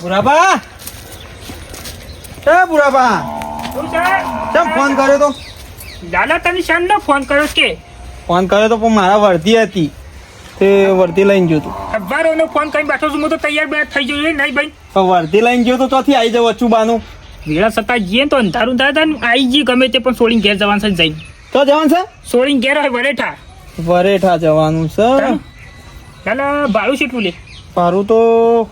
બુરાબા એ બુરાબા કેમ ફોન કર્યો તો? દાદા તમે શાનનો ફોન કર્યો કે? ફોન કર્યો તો પણ મારા વર્ધી હતી તે વર્ધી લઈને ગયો તું. અખબારોનો ફોન કરીને બેઠો છું. હું તો તૈયાર બે થઈ ગયો નહીં ભાઈ. તો વર્ધી લઈને ગયો તો ચોથી આવી જાવ અચુબાનું. વેળા સતા જઈએ તો અંધારું દાદા આવી જઈએ ગમે તે પણ છોડીને ઘેર જવાનું છે જઈને. તો જવાનું છે? છોડીને ઘેર હોય વરેઠા. વરેઠા જવાનું છે. દાદા ભાડું કેટલું લે? મારું તો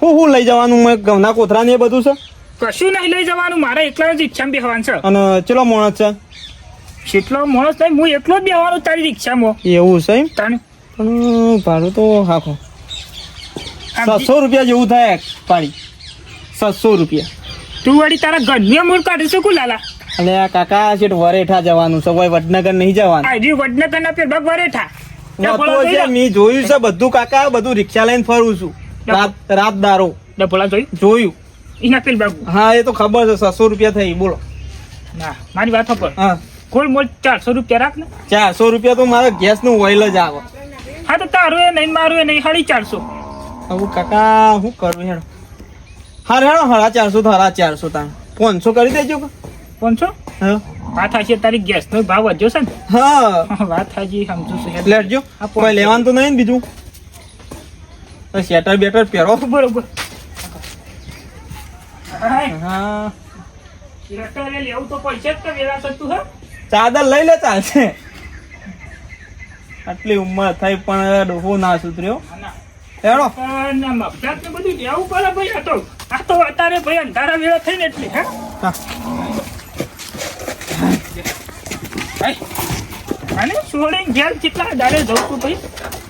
હું લઈ જવાનું? મેં ઘઉંના કોથરા ને એ બધું છે. કશું નહીં લઈ જવાનું. મારા એકલા જ રિક્ષામાં બેહવાનું છે. અને ચલો માણસ છે? કેટલો માણસ નહીં, હું એકલો જ બેહવાનું તારી રિક્ષામાં. એવું છે એમ? તાને પણ ભાડું તો હાખો 700 રૂપિયા જેવું થાય પાડી. 700 રૂપિયા. તું વળી તારા ઘરની મૂળ કાઢી શકું લાલા? અને આ કાકા છે વરેઠા જવાનું છે, કોઈ વડનગર નહીં જવાનું. આ વડનગર ના પેલા વરેઠા નતું છે, મેં જોયું છે બધું કાકા. બધું રિક્ષા લઈને ફરું છું રાત દારો. ડભોળા જોયું એના પેલ બાબુ. હા એ તો ખબર છે. 600 રૂપિયા થઈ. બોલો. ના મારી વાત ખબર. હા ગોળ મોલ 400 રૂપિયા રાખ ને. 400 રૂપિયા તો મારા ગેસ નું ઓઇલ જ આવે. હા તો તારું એ નહીં મારું એ નહીં. 450. હવે કાકા શું કરવું હેડો? હા હેડો 450 તો 450 તાણ 500 કરી દેજો. 500? હા વાત હાચી. તારી ગેસ નો ભાવ વધ્યો છે ને? હા વાત હાચી સમજુ છું. લેજો. કોઈ લેવાનું તો નહીં ને બીજું? શેટર બેટર પહેરો. બરોબર. હા લેવું તો પૈસા જ તો વેરા સતું હે. ચાદર લઈ લે ચાલશે. આટલી ઉંમર થઈ પણ ડોહો ના સુધર્યો. હેડો મફત ને બધું લેવું પડે ભાઈ. આ તો અત્યારે ભાઈ અંધારા વેળા થઈને એટલે હે. અને છોડીને ઘેર કેટલા દાડે જવું છું ભાઈ?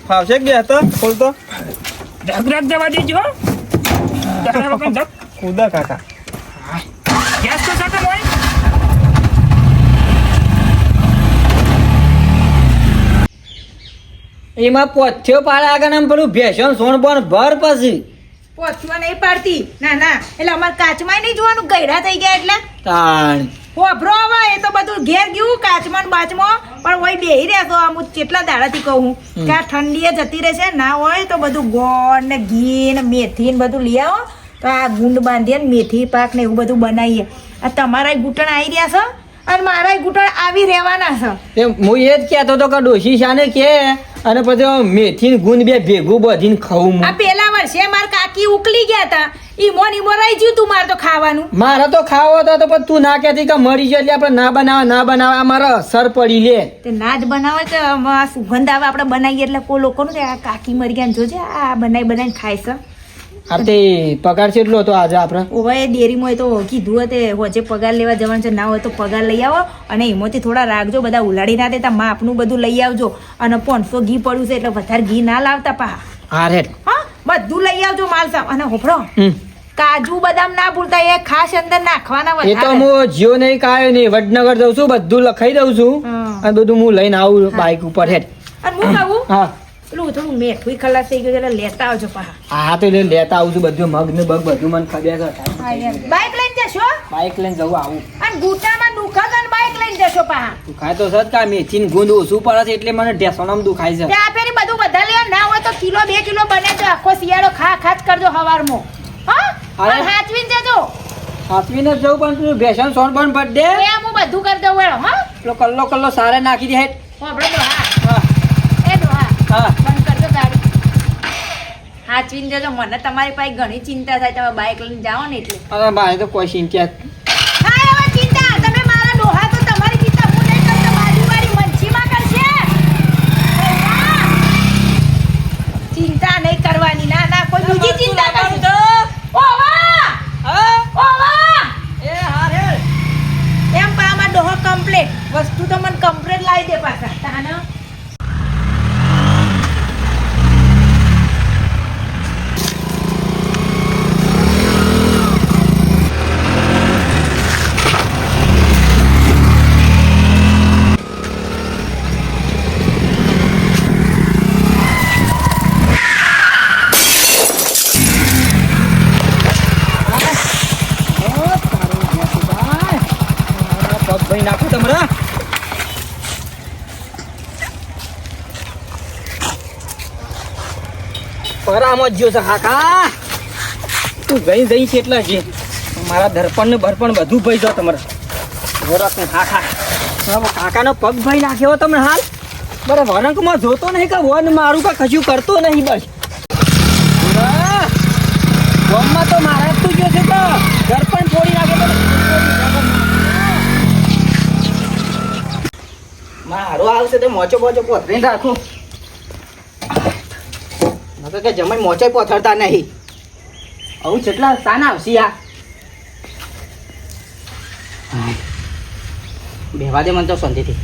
ફાવશે કે હતો ખોલતો ઢગરાક જવા દેજો. ઢગરા વગર જગ કુદા કાકા. ગેસ તો સાથે હોય. એમાં પોથ્યો પાડે આગળ આમ પેલું ભેસણ સોણ બોણ ભર પછી પોથવા નહીં પાડતી. ના ના એટલે અમારે કાચમાં નહીં જોવાનું. ગયડા થઈ ગયા એટલે તાણ હોભરો હવે એ તો બધું ઘેર ગયું કાચમાં ને બાચમાં. પણ વહી બેહી રહ્યા તો આમ કેટલા દાડાથી કહું કે આ ઠંડીએ જતી રહેશે. ના હોય તો બધું ગોળ ને ઘી ને મેથી ને બધું લઈ આવો તો આ ગુંદ બાંધીએ ને મેથી પાક ને એવું બધું બનાવીએ. આ તમારા ઘૂંટણ આવી રહ્યા છે અને મારા ઘૂંટણ આવી રહેવાના છે. હું એ જ કહેતો હતો કે ડોશી શાને કે અને પછી મેથી ને ગુંદ બે ભેગું બધીને ખાવું. આ પેલા વર્ષે મારા કાકી ઉકલી ગયા હતા. ઈમો રહી ગયું તું મારે તો ખાવાનું. મારે તો ખાવો હતો તો પણ તું ના કહેતી કે મરી જાય એટલે આપણે ના બનાવે મારે અસર પડી લે. તે ના જ બનાવે તો આ સુગંધ આવે આપણે બનાવીએ એટલે કોઈ લોકોનું કે આ કાકી મરી ગયા ને જોજે આ બનાવીને ખાય છે. આ તે પગાર કેટલો હતો આજે આપણે? ઓવે ડેરીમાં તો કીધું હતું હોજે પગાર લેવા જવાનું છે. ના હોય તો પગાર લઈ આવો અને એમાંથી થોડા રાખજો. બધા ઉલાડી ના દેતા. માપનું બધું લઈ આવજો. અને 500 ઘી પડ્યું છે એટલે વધારે ઘી ના લાવતા પા. હા રેડ હા બધું લઈ આવજો માલ સાહેબ. અને હોફળો કાજુ બદામ ના ભૂલતા. એ ખાસ અંદર નાખવાના. એ તો હું જીઓ નહીં કાયો નહીં વડનગર જઉં છું બધું લખાઈ દઉં છું અને બધું હું લઈને આવું બાઈક ઉપર હેડ. અને હું કહું હા પેલું થોડું મેઠું ખલાસ થઈ ગયું એટલે લેતા આવજો પા. હા તો લેતા આવું છું બધું મગ ને બગ બધું મને ખબર છે. બાઈક લઈને જશો? બાઈક લઈને જવું આવું. અને ઘૂંટામાં દુખાત અને બાઈક લઈને જશો પા. દુખાય તો સર કા મેથી ને ગુંદ ઓછું પડે છે એટલે મને ઢેસણામાં દુખાય છે. ત્યાં પેલી બધું બધા લેવા ના હોય તો કિલો 2 કિલો બને તો આખો શિયાળો ખાચ કરજો હવારમાં. હા અને હાચવીને જજો. હાથવીને જ જવું પણ તું ભેસણ સોન પણ ભર દે. એ હું બધું કરી દઉં વેળો. હા પેલો કલ્લો સારે નાખી દે હેડ. આપણે તો હા એ તો હા બંધ કરજો ગાડી. હાચવીને જજો. મને તમારી પાસે ઘણી ચિંતા થાય. તમે બાઈક લઈને જાઓ ને એટલે. અરે મારે તો કોઈ ચિંતા હા એવા ચિંતા તમે મારા ડોહા તો તમારી ચિંતા હું નહીં કરતો. બાજુવાળી મંચીમાં કરશે. ચિંતા નહીં કરવાની. ના ના કોઈ બીજી ચિંતા કરું તો એમ પણ આમાં ડોહો કમ્પ્લીટ વસ્તુ તો મને કમ્પ્લીટ લાવી દે પાછા. તાના નાખું તમારા પરામત જો છે કાકા. તું જઈ છે એટલા છે મારા ધરપણ ને ભરપણ બધું ભાઈ જાઓ તમારે વરસ હા કાકાનો પગ ભાઈ નાખ્યો તમે હાલ બરે વરંકમાં જોતો નહીં કે વન મારું કે કશું કરતો નહીં બસ વનમાં તો મારા તું જો છે તો ધરપણ છોડી નાખે મારો આવશે તો મોચો પોથરીને રાખું નકર કે જમાઈ મોચો પોથરતા નહીં આવું કેટલા સાન આવશે આ બેવા દે મને તો શાંતિથી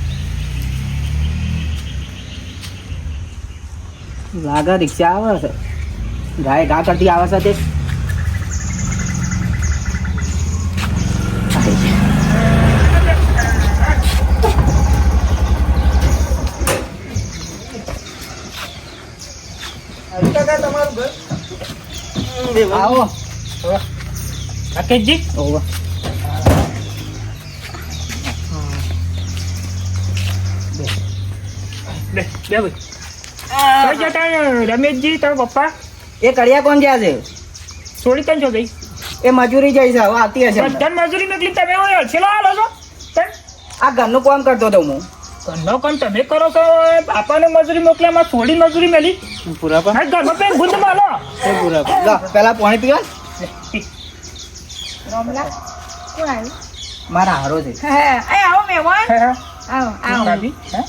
લાગે રિક્ષા આવે છે ગાય ગા કરતી આવે છે તે આવો રાકેશજી ઓવા બે ભાઈ કઈ જતા રમેશજી તારા પપ્પા એ કડિયા કોણ ગયા છે છોડી કેમ છો ભાઈ એ મજૂરી જાય છે હવે આવતી હશે બધાને મજૂરી મોકલી તમે છેલ્લો હાલો છો આ ઘરનું કામ કરતો હતો હું ઘરનો કામ તમે કરો છો બાપાને મજૂરી મોકલ્યામાં થોડી મજૂરી મેલી પુરાપા હા ઘરમાં પેન ગુંદ માલો એ પુરાપા લો પેલા પાણી પીવા રોમલા કોણ આવ્યું મારા હારો છે હે એ આવો મહેમાન હે હા આવો આવો ભાભી હે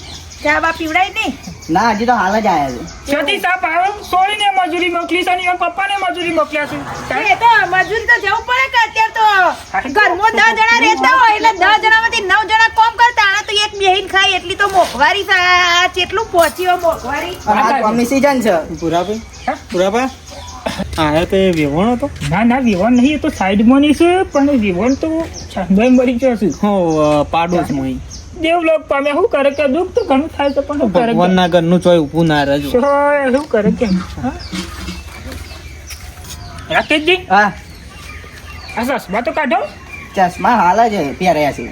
ચા બા પીવડાય નહીં ના હજી તો હાલ જ આવ્યા છે છતી સાપ આવ્યો સોળીને મજૂરી મોકલી છે અને એના પપ્પાને મજૂરી મોકલ્યા છે એ તો મજૂરી તો જવું પડે કે અત્યારે તો ઘરમાં 10 જણા રહેતા હોય એટલે 10 જણામાંથી 9 જણા કામ કરતા આના તો એક બેહીન ખાય એટલી તો મોંઘવારી છે આ કેટલું પહોંચ્યો મોંઘવારી આ કોમની સીઝન છે પુરાપા પુરાપા આયા તો એ વેવણ હતો ના વિવાન નહીં એ તો સાઈડમાં નહીં છે પણ વિવાન તો છંદાઈ મરી ગયો છે હો પાડોશ માં દેવલોક પામે શું કરે કે દુઃખ તો ઘણું થાય છે પણ શું કરે કે? ભગવાનના ઘરનું ચોય ઊભું ના રહેજો શું કરે કે હા? રાકેશજી હા આ ચશ્મા તો કાઢો ચશ્મા હાલ જ પહેર્યા છે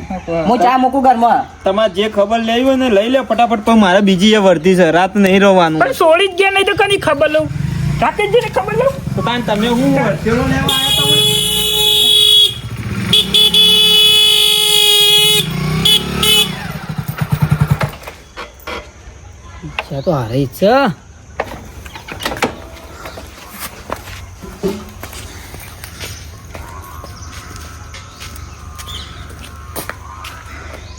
હું ચા મૂકું ઘરમાં તમારે જે ખબર લેવી હોય ને લઈ લે ફટાફટ પણ મારે બીજી એ વર્ધી છે રાત નહીં રહેવાનું પણ સોળી જ ગયા નહીં તો કની ખબર લઉં રાકેશજીને ખબર લઉં તો તાન તમે હું વર્ધેલો લેવા આવ્યા તો ચા તો હારે જ છે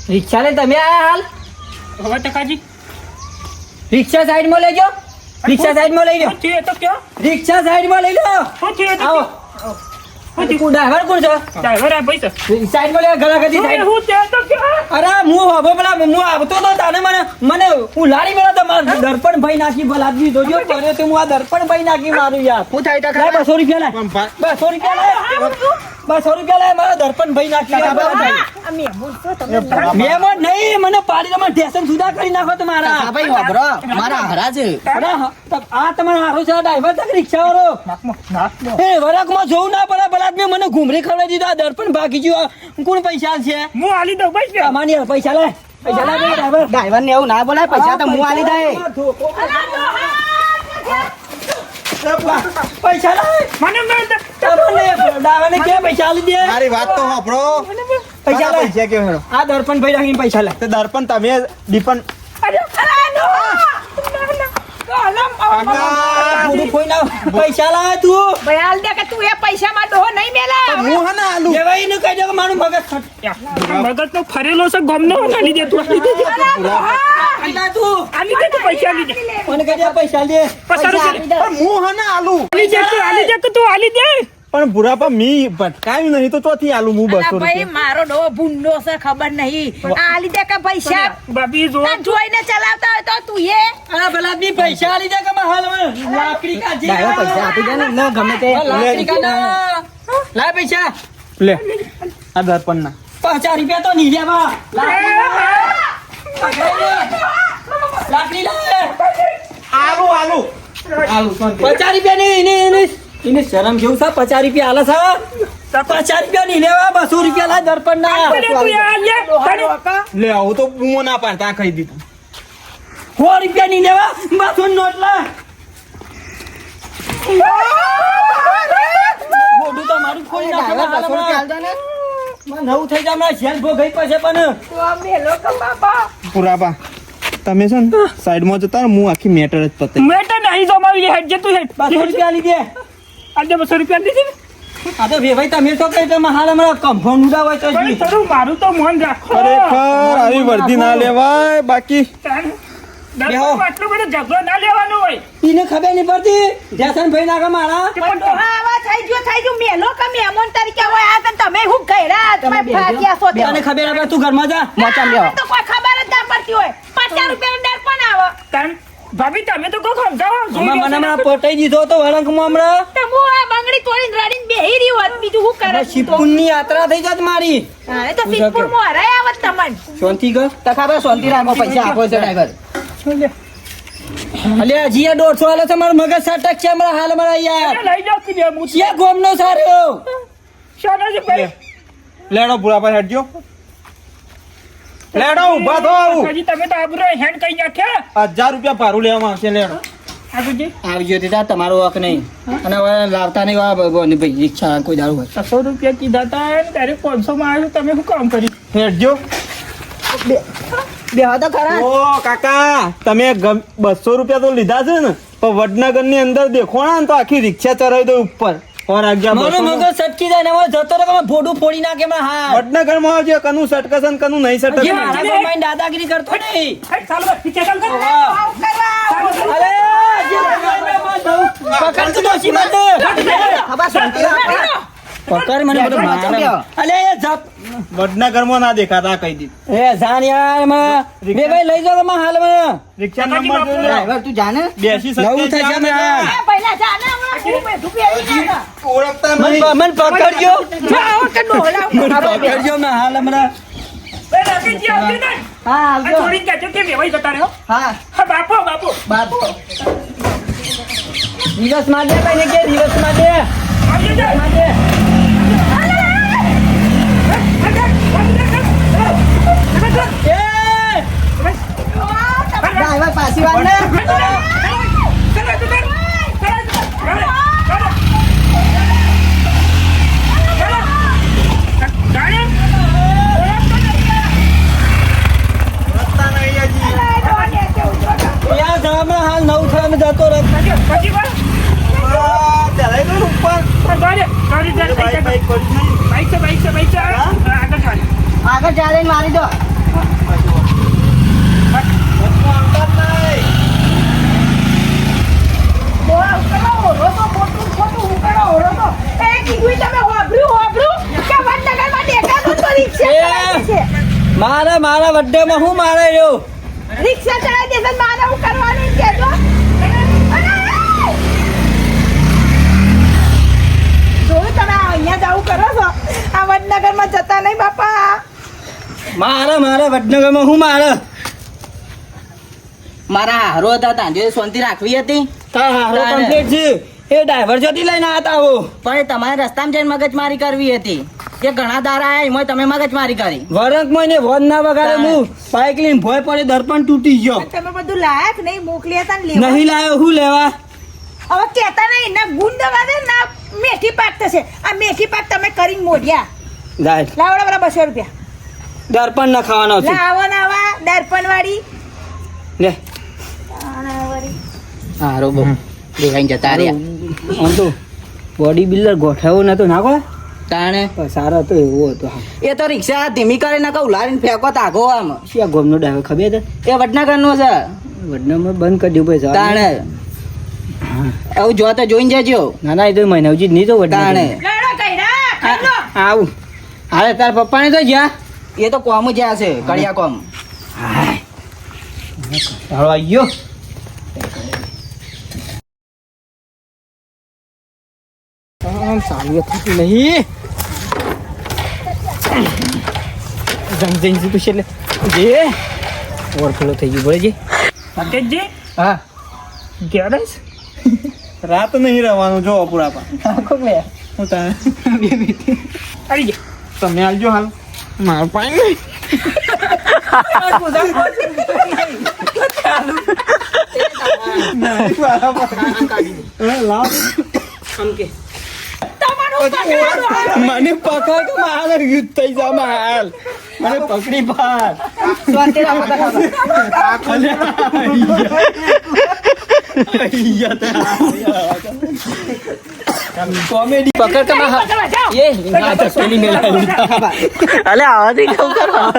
રિક્ષા ને તમે આયા હાલ હવે ટકાજી રિક્ષા સાઈડ માં લેજો રિક્ષા સાઈડ માં લઈ લો શું થયું એ તો કયો રિક્ષા સાઈડ માં લઈ લો શું થયું એ તો આવો કયો? ડ્રાઈવર કોણ છે ડ્રાઈવર આ ભાઈ છે સાઈડ માં લે ઘણા કદી શું સાઈડ એવું છે એ તો કયો? અરે હું હવે પેલા હું આવતો તો તાને મને હું લાડી મેળો તો મારે દર્પણ ભાઈ નાખી ભલાદમી જોજો કર્યો તો હું આ દર્પણ ભાઈ નાખી મારું યાર હું થાય તા 200 રૂપિયા લાય 200 રૂપિયા લાય 200 રૂપિયા લાય મારા દર્પણ ભાઈ નાખી આ મહેમાન છો તમે મેમન નહીં મને પાડી તમે ટેશન સુધા કરી નાખો તમારા ભાઈ વાબરો મારા હરા છે અરે આ તમારા હારો છે ડ્રાઈવર તક રિક્ષા વાળો નાખમાં એ વરકમાં જોવું ના પડે બલાદમી મને ઘૂમરી ખવડાવી દીધો આ દર્પણ ભાગી ગયો કોણ પૈસા છે હું આલી દઉં ભાઈ અમારી પૈસા લે ડ્રાઈવર ડ્રાઈવર ને એવું ના બોલાય પૈસા તો હું આલી દે પૈસા લે મને મેળ દે. દાવાને કે પૈસા આલી દે મારી વાત તો સાંભળો પૈસા લે પૈસા કેવો હેરો આ દર્પણ ભાઈ રાખીને પૈસા લે તે દર્પણ તમે દીપન અરે નો પૂરું કોઈ ના પૈસા લાય તું ભાઈ હાલ દે કે તું એ પૈસામાં ડોહો નહીં મેલા હું હને આલુ દેવાઈ ને કહી દે કે મારું મગજ ફટ મગજ તો ફરેલો છે ગમનો આલી દે તું આલી દે આલા તું આલી દે તું પૈસા આલી દે મને કહી દે પૈસા લે પસાર પૈસા કરી. આપી દે. પણ હું હને આલુ આલી દે તું આલી દે કે તું આલી દે પણ ભૂરાપા મી ભટકાયું નહીં તો ચોથી આલુ હું 200 અલા ભાઈ રૂપિયા મારો ડોહો ભૂંડો છે ખબર નહીં આ લીધે કે પૈસા બાપી જો ના જોઈને ચલાવતા હોય તો તું એ અરે પેલા આદમી પૈસા આલી દે કે મારા હાલમાં લાકડી કાઢી ડ્રાઈવર પૈસા આપી દે ને ન ગમે તે લાકડી કાઢ લાય પૈસા લે આ દર્પણ ના 50 રૂપિયા તો નહીં લેવા લાકડી લે આલુ આલુ આલુ 50 રૂપિયા નહીં એને શરમ જેવું છે 50 રૂપિયા આલે છે 50 રૂપિયા નહીં લેવા 200 રૂપિયા લાય દર્પણ ના તું યાર લે લે આવું તો બૂમો ના પાડતા આ કહી દીધું 100 રૂપિયા નહીં લેવા 200 નોટ લા મોઢું તો મારું ખોલી નાખે ડ્રાઈવર 200 રૂપિયા આલજો ને. નવું થઈ જાય હમણાં શેર ભોગઈ પછી પણ તો આ મેલો કે બાપા પુરાબા તમે છે ને સાઈડમાં જતા રહો, હું આખી મેટર જ પતે. મેં તો નહીં જમાવી હેડ જે તું હેડ 200 રૂપિયા લીધે આજે 200 રૂપિયા દીધી ને આ તો ભાઈ તમે તો કઈ તમે હાલ હમણાં કમ્ફર્ટ ઉડા હોય તો જ પણ નહીં. થોડું મારું તો મન રાખો ખરેખર આવી વર્દી ના લેવાય. બાકી દર્પણ આટલું બધું ઝઘડો ના લેવાનો હોય ઈને ખબર નહીં પડતી જયસનભાઈ નાખા મારા કે પણ તો આવા થઈ ગયો મેલો કે મહેમાન તરીકે હોય આ તને તમે હું ગયરા તમે ભાગ્યા છો તને ખબર હવે તું ઘરમાં જા મોચામ મને લેવા. તો કોઈ ખબર જ ના પડતી હોય 50 રૂપિયાનો દર પણ આવે તાન ભાભી તમે તો કોઈ સમજાવો જોઈ હમણાં મને લ્યો હમણાં પટાઈ દીધો તો વળંકમાં હમણાં તો હું આ બંગડી તોડીને રડીને બેહી રહી હોત બીજું હું કરે શિવપુરની યાત્રા થઈ જાત મારી હા તો સિદ્ધપુરમાં હરાય આવત તમને શાંતિ કર તો ખબર શાંતિ રાખો, પૈસા આપો છે ડ્રાઈવર. અલ્યા જીયા 150 આલે છે મારું મગજ સટક છે હમણાં હાલ મારા યાર લઈ જાઓ કે બે મુઠી ચિયા ગોમનો સારો શાના છે ભાઈ લેડો પુરાબા હેડજો. લેડો ઉભા થો. હજી તમે તો આબરો હેન્ડ કઈ નાખ્યા 1000 રૂપિયા ભાડું લેવામાં આવશે. લેડો આગળજી આવજો તે તાર તમારો હક નહીં. અને હવે લાવતા નહીં વા ભાઈ રિક્ષા કોઈ દારૂ હોય. 600 રૂપિયા કીધા હતા ને ત્યારે 500 માં આવ્યું તમે શું કામ કરી હેડજો. બે તો ખરા. ઓ કાકા તમે 200 રૂપિયા તો લીધા છે ને, પણ વડનગર ની અંદર દેખોણા ને તો આખી રિક્ષા ચરાવી દો ઉપર. ઓર આજ્ઞા મારું 200 મગજ સટકી જાય ને હવે જતો રહે કે ફોટું ફોડી નાખે હમણાં હા વડનગર માં આવજો. કનું સટકશે ને કનું નહીં જે સટકશે. મારા પર મારી દાદાગીરી કરતો નહીં હેડ ચાલો બસ પીછે ચાલ કર આવું કરવા અરે જે પકડ તું દોશી માટે ખબર શાંતિ રાખો. પકડ મને બધું મોચામ મારે લેવા. અલે એ જપ વડનગર માં ના દેખાતા કહી દીધું. એ જાન યાર માં બે ભાઈ લઈ જાઓ તમે હાલ માં રિક્ષા નંબર જોઈ લો. ડ્રાઈવર તું જાને. 82 નવું થઈ જાય સત્યાસી. ને. પહેલા જાને હમણાં હું બેઠું બેહી ગયા ઓળખતા મન નહીં. મન પકડજો જાઓ કે ડોહલા પકડજો મેં હાલ હમણાં એ રાખીજી આવતી ને હા આ આવજો. છોડીને કહેજો કે વેવાઈ જતા રહ્યો હા હા બાપો બાપો બાપ. દિવસ માટે ભાઈ કે દિવસ માટે આવજો જા માટે એ ડ્રાઈવર પાછી વાર ને. ઓળખતા નહીં હજી. યાર તમે હાલ નવ થઈને જતો રહે આ ચલાવી દો ને ઉપર. બાઈક બાઈક પડી નહીં. આગળ ચાલે ને મારી દો. મારા મારા બર્થડે માં હું મારે રહ્યો રિક્ષા ચલાવી દેશે મારે હું કરવાનું એમ કહેજો જોયું તમે અહીંયા જાવું કરો છો આ વડનગર માં જતા નહીં બાપા મારા મારા વડનગર માં હું મારે મારા હારો હતા તાંજે શાંતિ રાખવી હતી. તાર હારો કમ્પ્લીટ છે એ ડ્રાઈવર જોતી લઈને આતા હો પણ તમારે રસ્તામાં જઈને મગજમારી કરવી હતી. કે ઘણા દારા આયા એમાં તમે મગજમારી કરી. વરંક માં ને વન ના વગાડે હું બાઈક લઈને ભોય પડે દર્પણ તૂટી ગયો તમે બધું લાયક નહીં મોકલ્યા હતા ને લેવા નહીં લાયો હું લેવા હવે કહેતા નહીં ના ગુંડ વાગે ના મેથી પાક થશે આ મેથી પાક તમે કરીને મોઢ્યા જાય લાવડા બરા 200 રૂપિયા દર્પણ ના ખાવાનો છે લાવો નાવા દર્પણ વાળી લે હારો બહુ દેખાઈને જતા રહ્યા. આમ તો બોડી બિલ્ડર ગોઠાવો નતો નાખો તાણે સારો તો એવો હતો હા એ તો રિક્ષા ધીમી કરીને નકા ઉલારીને ફેંકો તાગો આમ. શિયા ગોમનો ડ્રાઈવર ખબર છે એ વડનગર નો છે. વડનામાં બંધ કરી દઉં ભાઈ તાણે આવું જો તો જોઈને જજો. ના ના એ તો મહિનાજી નહીં તો તાણે વડના લડો કઈડા ખાઈ લો આવું હાલે તાર પપ્પાને તો જ્યાં એ તો કોમ જ્યાં છે કડિયા કોમ. હાલો આવ્યો સારું થતું નહીં જંગ પૂછે એટલે જે ઓળખેલો થઈ ગયું બોલે સકેતજી હા ક્યારે રાત નહીં રહેવાનું જો પુરાપા. હું તારે આવી જા તમે આલજો હાલ. મારું પાણી નહીં. લાવ. આમ કે તમારું મને પકડ તો મારે યુદ્ધ થઈ જા હાલ મને પકડી પાડ કોમેડી પકડ કે એ પેલી મેલા અલે આવાથી કેવું કરવા